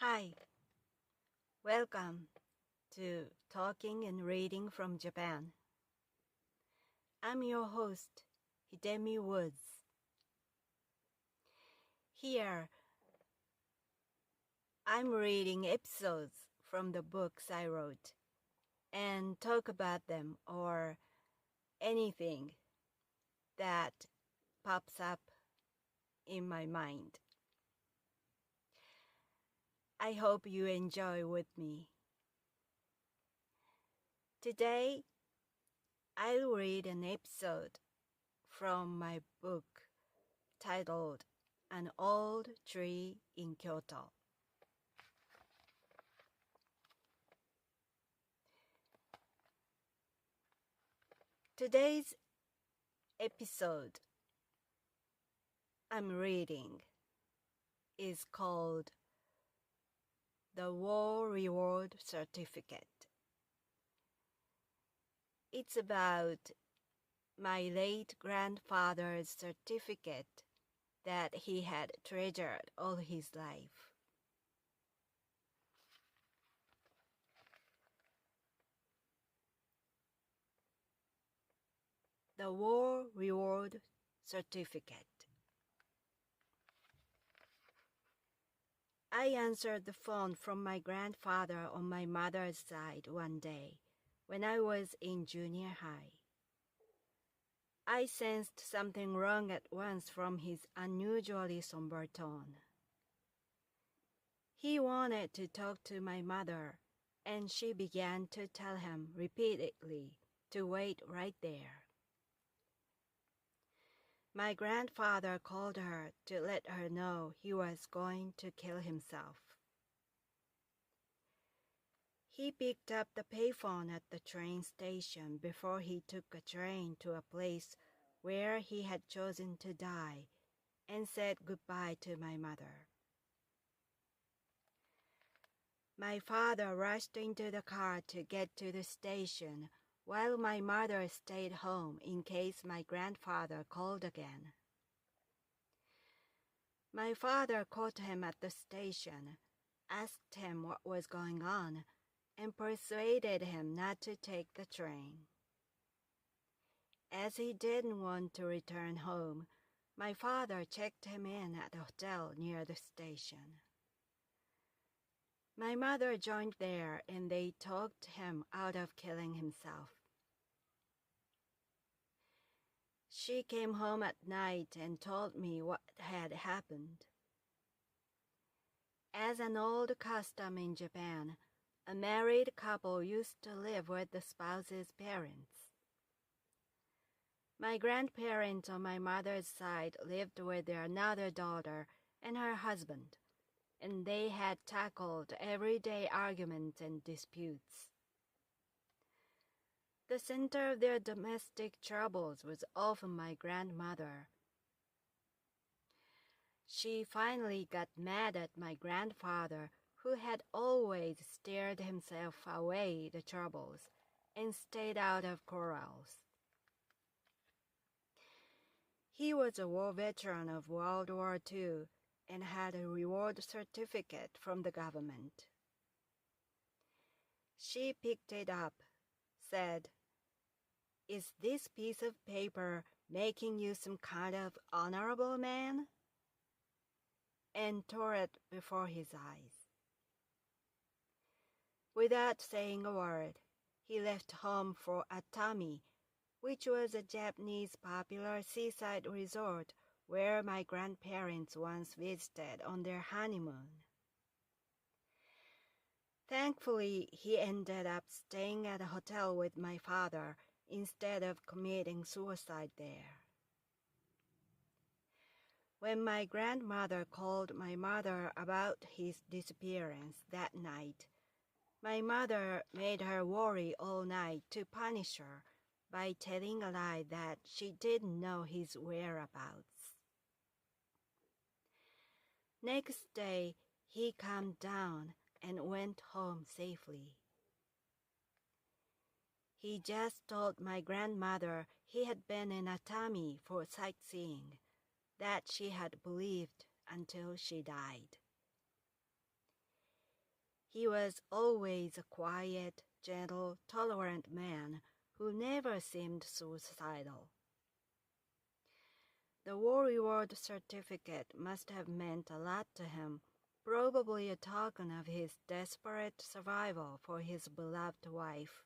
Hi, welcome to Talking and Reading from Japan. I'm your host, Hidemi Woods. Here, I'm reading episodes from the books I wrote and talk about them or anything that pops up in my mind. I hope you enjoy with me. Today, I'll read an episode from my book titled An Old Tree in Kyoto. Today's episode I'm reading is called The War Reward Certificate. It's about my late grandfather's certificate that he had treasured all his life. The War Reward Certificate. I answered the phone from my grandfather on my mother's side one day when I was in junior high. I sensed something wrong at once from his unusually somber tone. He wanted to talk to my mother, and she began to tell him repeatedly to wait right there. My grandfather called her to let her know he was going to kill himself. He picked up the payphone at the train station before he took a train to a place where he had chosen to die and said goodbye to my mother. My father rushed into the car to get to the station while my mother stayed home in case my grandfather called again. My father caught him at the station, asked him what was going on, and persuaded him not to take the train. As he didn't want to return home, my father checked him in at a hotel near the station. My mother joined there and they talked him out of killing himself. She came home at night and told me what had happened. As an old custom in Japan, a married couple used to live with the spouse's parents. My grandparents on my mother's side lived with their another daughter and her husband, and they had tackled everyday arguments and disputes. The center of their domestic troubles was often my grandmother. She finally got mad at my grandfather, who had always steered himself away the troubles and stayed out of quarrels. He was a war veteran of World War II and had a reward certificate from the government. She picked it up, said, "Is this piece of paper making you some kind of honorable man?" and tore it before his eyes. Without saying a word, he left home for Atami, which was a Japanese popular seaside resort where my grandparents once visited on their honeymoon. Thankfully, he ended up staying at a hotel with my father instead of committing suicide there. When my grandmother called my mother about his disappearance that night, my mother made her worry all night to punish her by telling a lie that she didn't know his whereabouts. Next day, he calmed down and went home safely. He just told my grandmother he had been in Atami for sightseeing, that she had believed until she died. He was always a quiet, gentle, tolerant man who never seemed suicidal. The war reward certificate must have meant a lot to him, probably a token of his desperate survival for his beloved wife.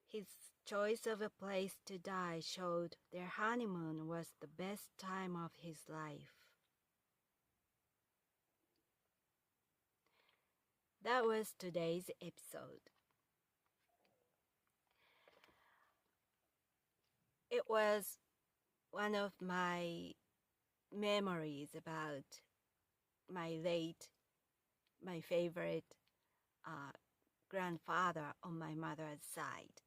His choice of a place to die showed their honeymoon was the best time of his life. That was today's episode. It was one of my memories about my favorite grandfather on my mother's side.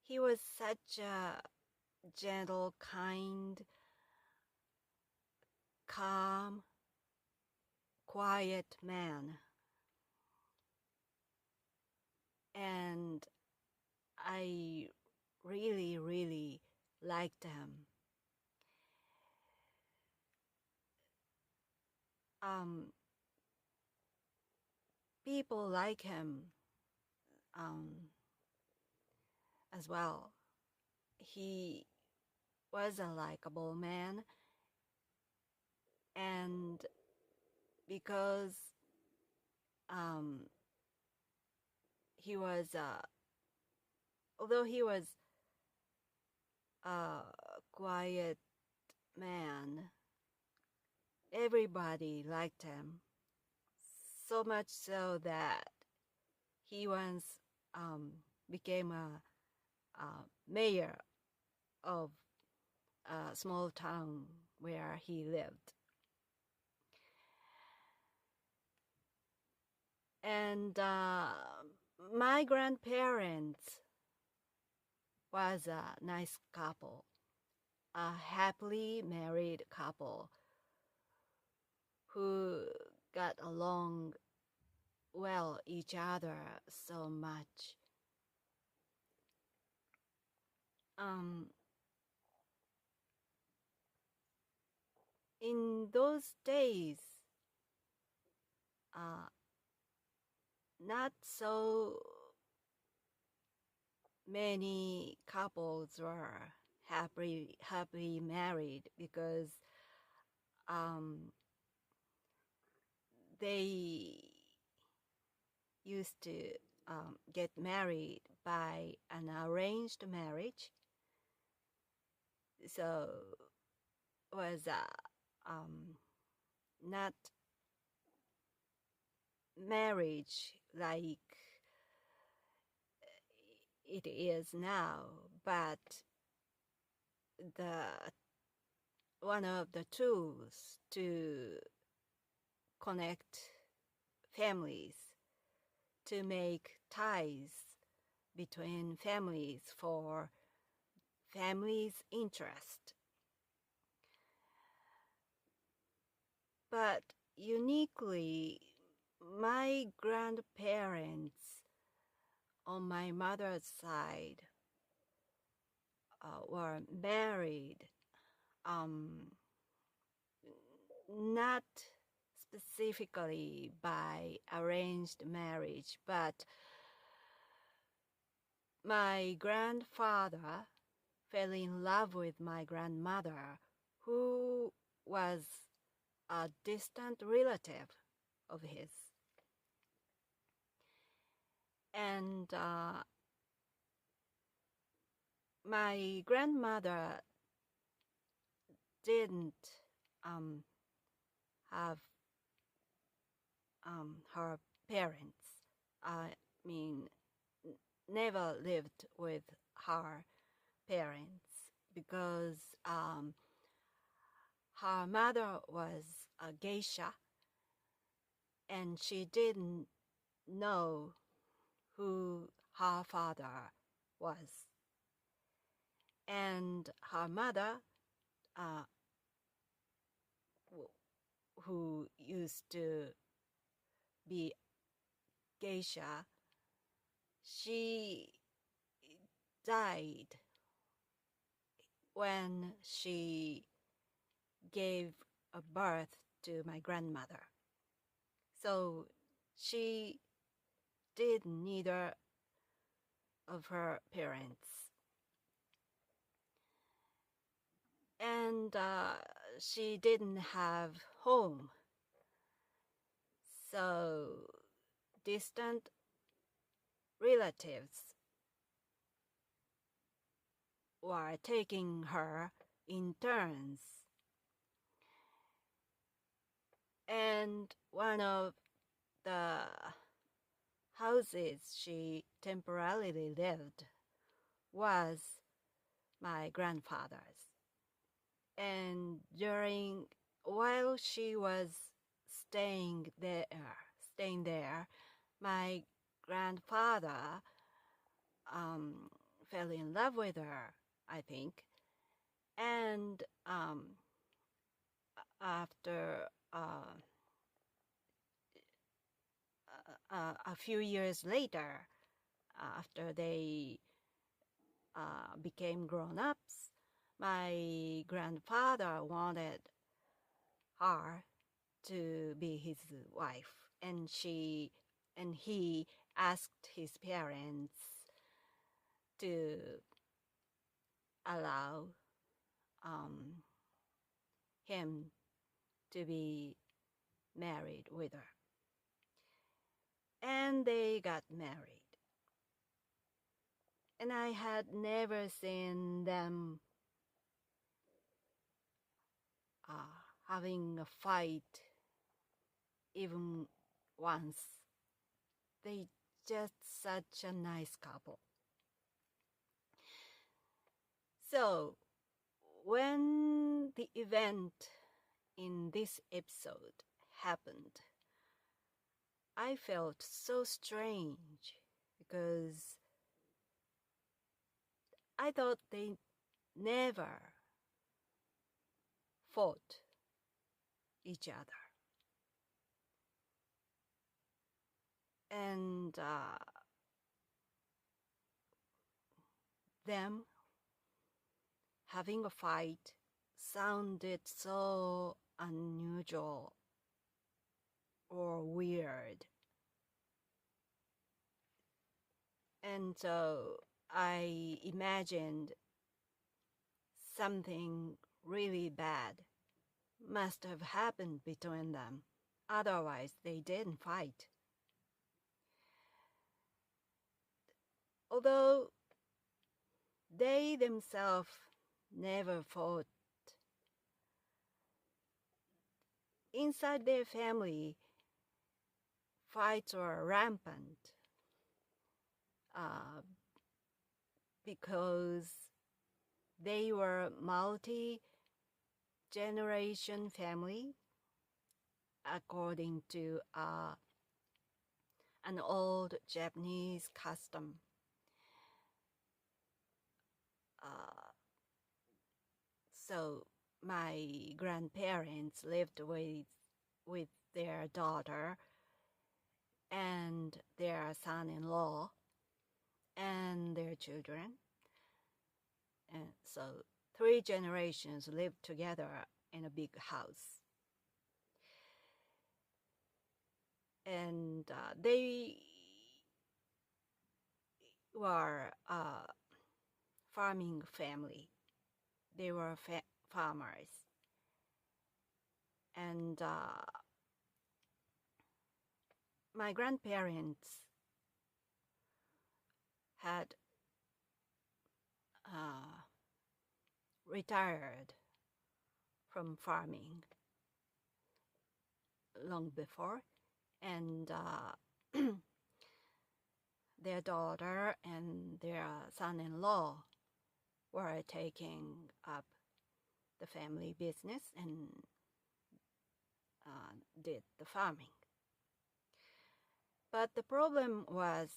He was such a gentle, kind, calm, quiet man. And I really, really liked him. People like him as well. He was a likable man, and because he was although he was a quiet man, everybody liked him, so much so that he once became a mayor of a small town where he lived. And my grandparents was a nice couple, a happily married couple who got along well each other so much. In those days, not so many couples were happily married because they used to get married by an arranged marriage. So it was not marriage like it is now, but one of the tools to connect families, to make ties between families for families' interest. But uniquely, my grandparents on my mother's side were married, not specifically by arranged marriage, but my grandfather fell in love with my grandmother, who was a distant relative of his. And my grandmother didn't have her parents. I mean, never lived with her parents because her mother was a geisha and she didn't know who her father was. And her mother, who used to be geisha, she died when she gave of birth to my grandmother. So she did neither of her parents. And she didn't have home. So distant relatives were taking her in turns. And one of the houses she temporarily lived was my grandfather's. And while she was staying there, my grandfather fell in love with her, I think. And after a few years later, after they became grown-ups, my grandfather wanted her to be his wife, and he asked his parents to allow him to be married with her. And they got married. And I had never seen them having a fight even once. They just such a nice couple. So when the event in this episode happened, I felt so strange because I thought they never fought each other. And them having a fight sounded so unusual or weird. And so I imagined something really bad must have happened between them. Otherwise, they didn't fight. Although they themselves never fought, inside their family, fights were rampant because they were multi-generation family, according to an old Japanese custom. So my grandparents lived with their daughter and their son-in-law and their children. And so 3 generations lived together in a big house. And they were a farming family. They were farmers. And my grandparents had retired from farming long before, and their daughter and their son-in-law were taking up the family business and did the farming. But the problem was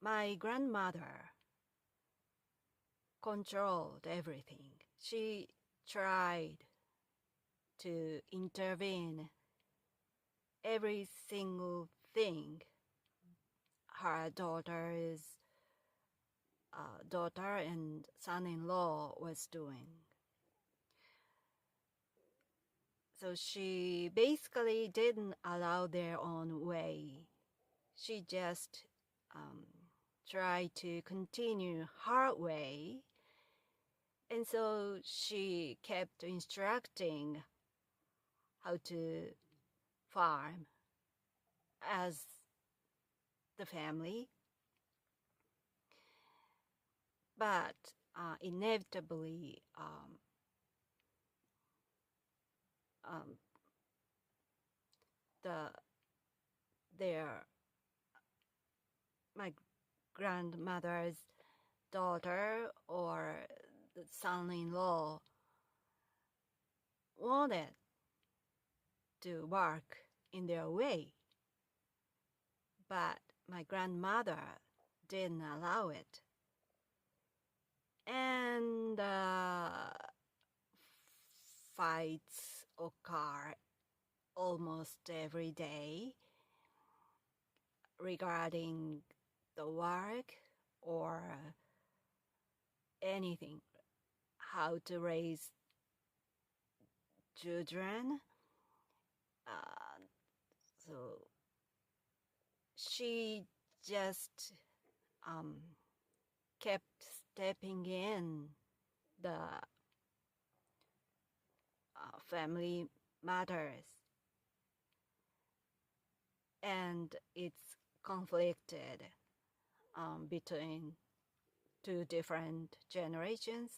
my grandmother controlled everything. She tried to intervene every single thing her daughter and son-in-law was doing. So she basically didn't allow their own way. She just tried to continue her way. And so she kept instructing how to farm as the family. But inevitably, my grandmother's daughter or the son-in-law wanted to work in their way, but my grandmother didn't allow it. And fights occur almost every day regarding the work or anything, how to raise children. So she just kept stepping in the family matters, and it's conflicted between two different generations,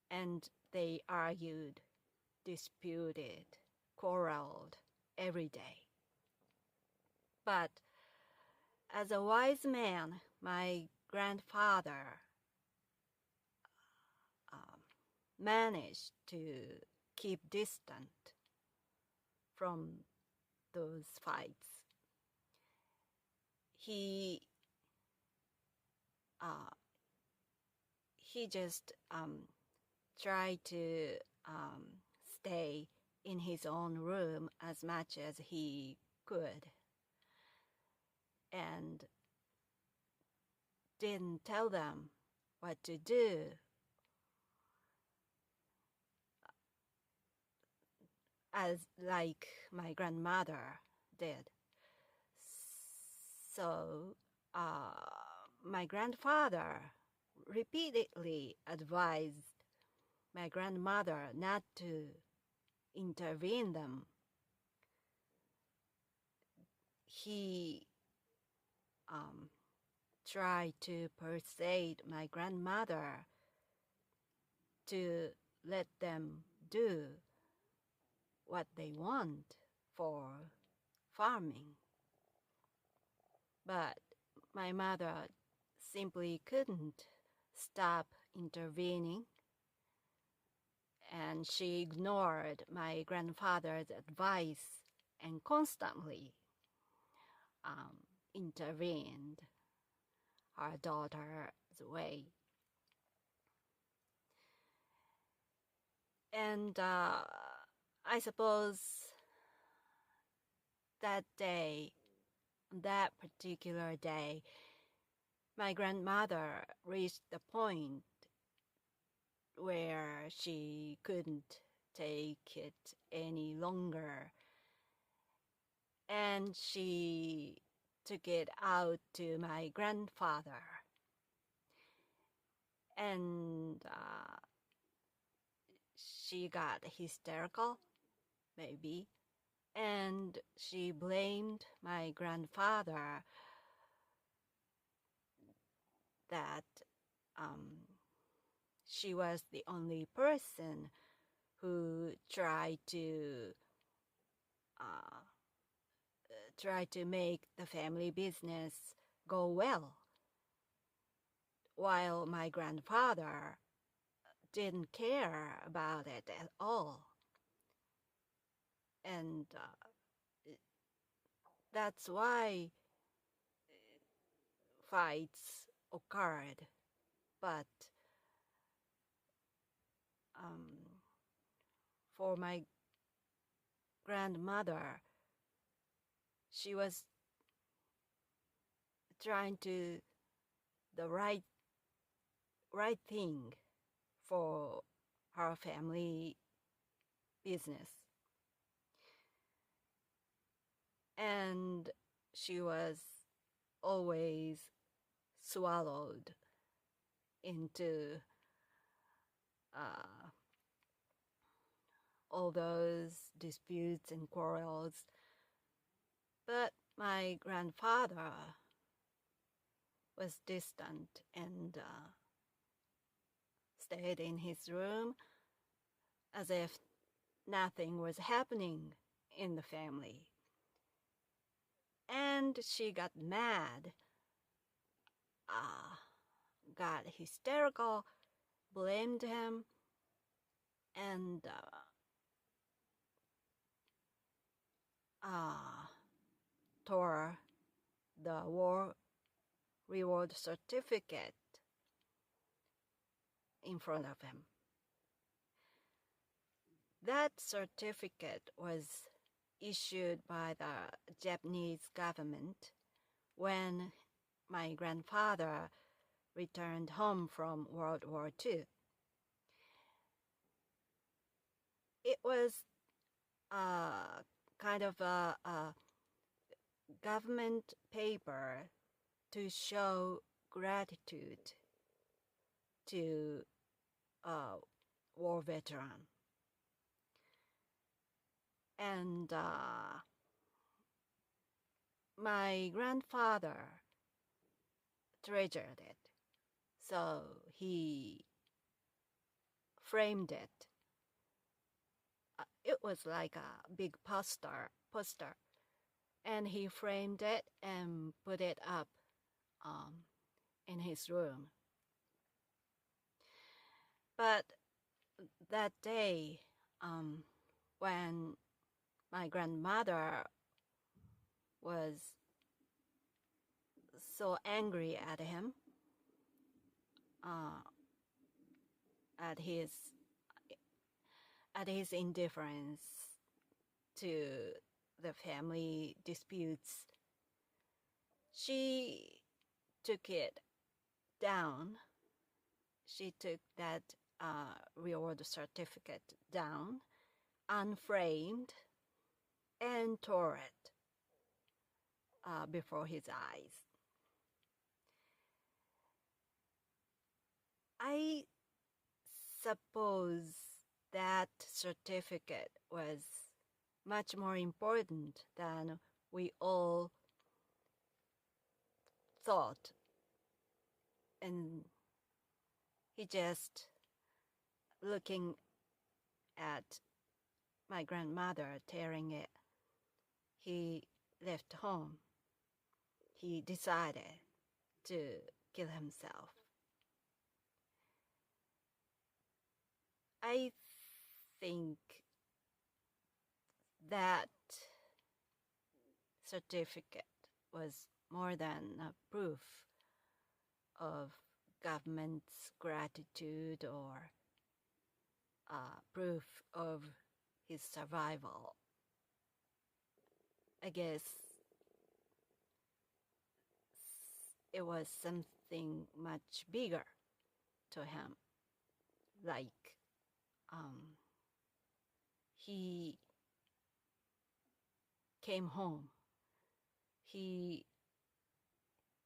and they argued, disputed, quarreled every day. But as a wise man, my grandfather managed to keep distant from those fights. He just tried to stay in his own room as much as he could, and didn't tell them what to do. As like my grandmother did. So my grandfather repeatedly advised my grandmother not to intervene them. He tried to persuade my grandmother to let them do what they want for farming. But my mother simply couldn't stop intervening, and she ignored my grandfather's advice and constantly intervened her daughter's way. And I suppose that particular day, my grandmother reached the point where she couldn't take it any longer, and she took it out to my grandfather. And she got hysterical, maybe, and she blamed my grandfather that she was the only person who tried to make the family business go well, while my grandfather didn't care about it at all. And that's why fights occurred. But for my grandmother, she was trying to the right thing for her family business. And she was always swallowed into all those disputes and quarrels. But my grandfather was distant and stayed in his room as if nothing was happening in the family. And she got mad, got hysterical, blamed him, and tore the war reward certificate in front of him. That certificate was issued by the Japanese government when my grandfather returned home from World War II. It was kind of a government paper to show gratitude to a war veteran. And my grandfather treasured it, so he framed it. It was like a big poster, and he framed it and put it up in his room. But that day, when my grandmother was so angry at him, at his indifference to the family disputes, she took it down. She took that reward certificate down, unframed, and tore it before his eyes. I suppose that certificate was much more important than we all thought. And he just looking at my grandmother tearing it, he left home. He decided to kill himself. I think that certificate was more than a proof of government's gratitude or proof of his survival. I guess it was something much bigger to him, like he came home, he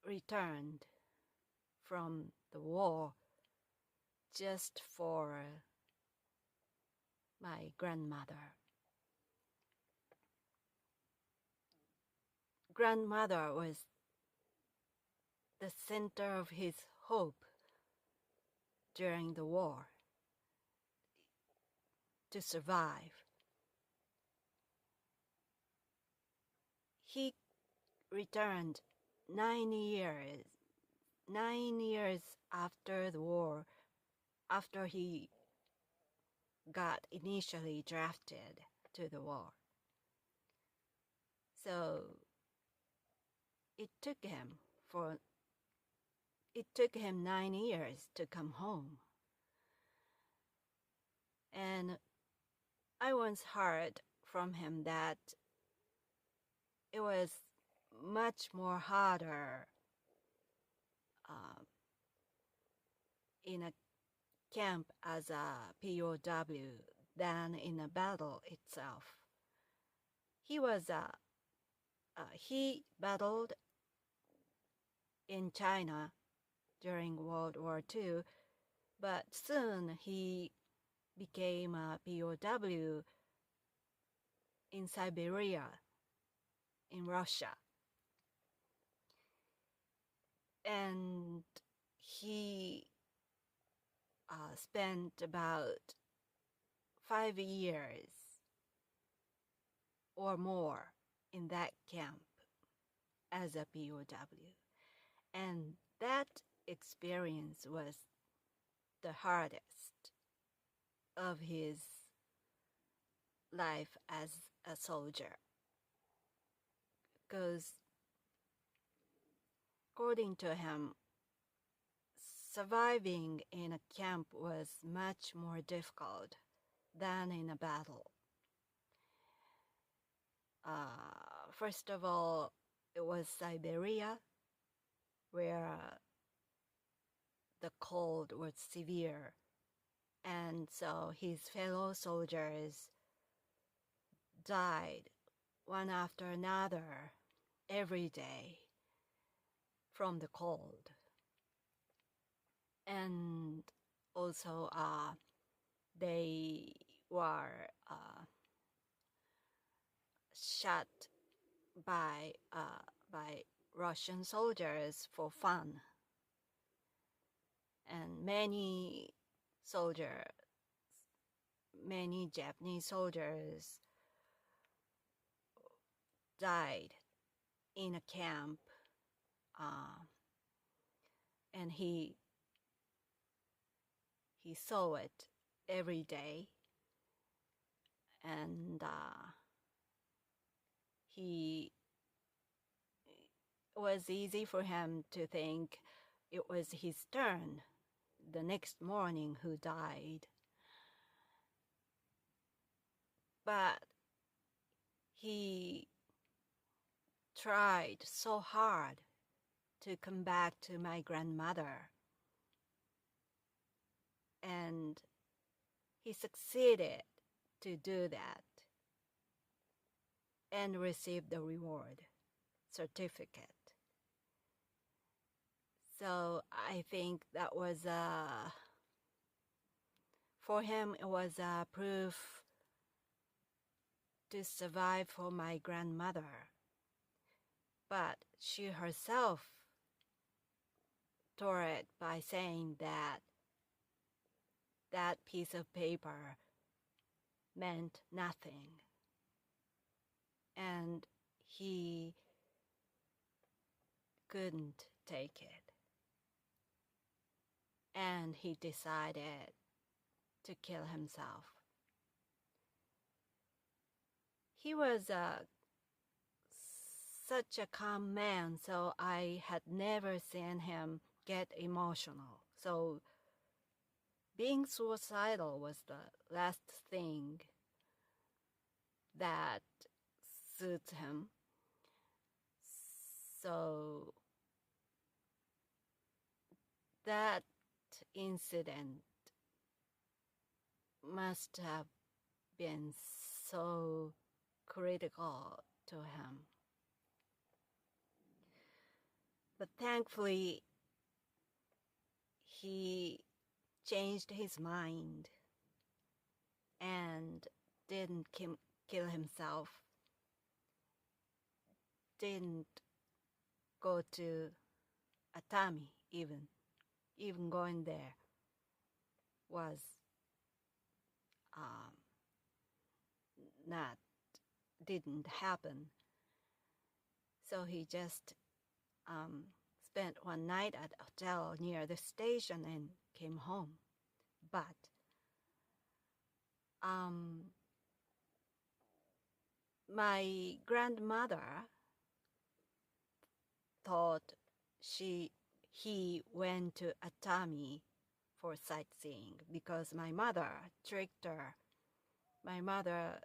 returned from the war just for my grandmother. Grandmother was the center of his hope during the war, to survive. He returned 9 years after the war, after he got initially drafted to the war. So it took him 9 years to come home. And I once heard from him that it was much more harder in a camp as a POW than in a battle itself. He battled in China during World War II, but soon he became a POW in Siberia, in Russia. And he spent about 5 years or more in that camp as a POW. And that experience was the hardest of his life as a soldier. Because according to him, surviving in a camp was much more difficult than in a battle. First of all, it was Siberia, where the cold was severe, and so his fellow soldiers died one after another every day from the cold. And also they were shot by Russian soldiers for fun. And many Japanese soldiers died in a camp, and he saw it every day, and it was easy for him to think it was his turn the next morning who died. But he tried so hard to come back to my grandmother, and he succeeded to do that and received the reward certificate. So I think that was for him it was a proof to survive for my grandmother. But she herself tore it by saying that that piece of paper meant nothing, and he couldn't take it, and he decided to kill himself. He was such a calm man, so I had never seen him get emotional. So being suicidal was the last thing that suits him. So that incident must have been so critical to him. But thankfully, he changed his mind and didn't kill himself, didn't go to Atami even going there was didn't happen. So he just spent one night at a hotel near the station and came home. But my grandmother thought he went to Atami for sightseeing because my mother tricked her. My mother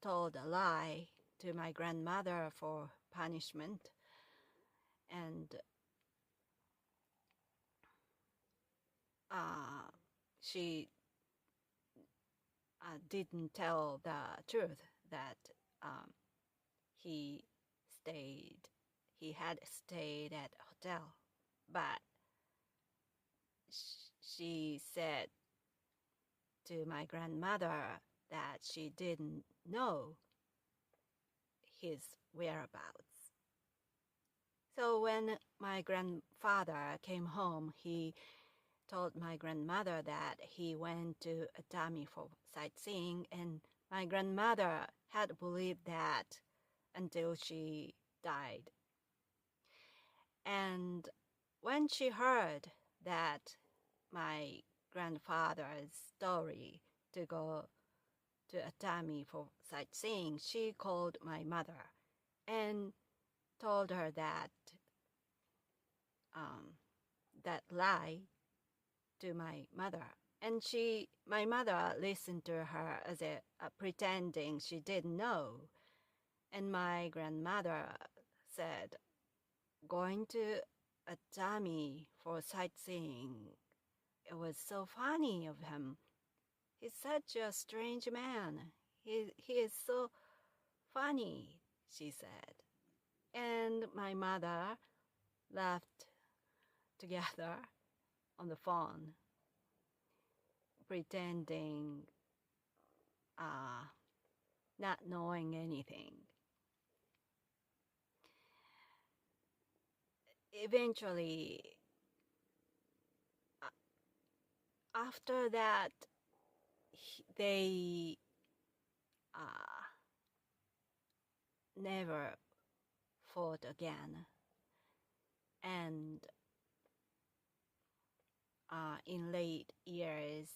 told a lie to my grandmother for punishment, and she didn't tell the truth that he had stayed at a hotel, but she said to my grandmother that she didn't know his whereabouts. So when my grandfather came home, he told my grandmother that he went to Atami for sightseeing, and my grandmother had believed that until she died. And when she heard that my grandfather's story to go to Atami for sightseeing, she called my mother and told her that that lie to my mother. And my mother listened to her as pretending she didn't know. And my grandmother said, going to Atami for sightseeing, it was so funny of him. He's such a strange man. He is so funny, she said. And my mother laughed together on the phone, pretending not knowing anything. Eventually, after that, they never fought again. And in late years,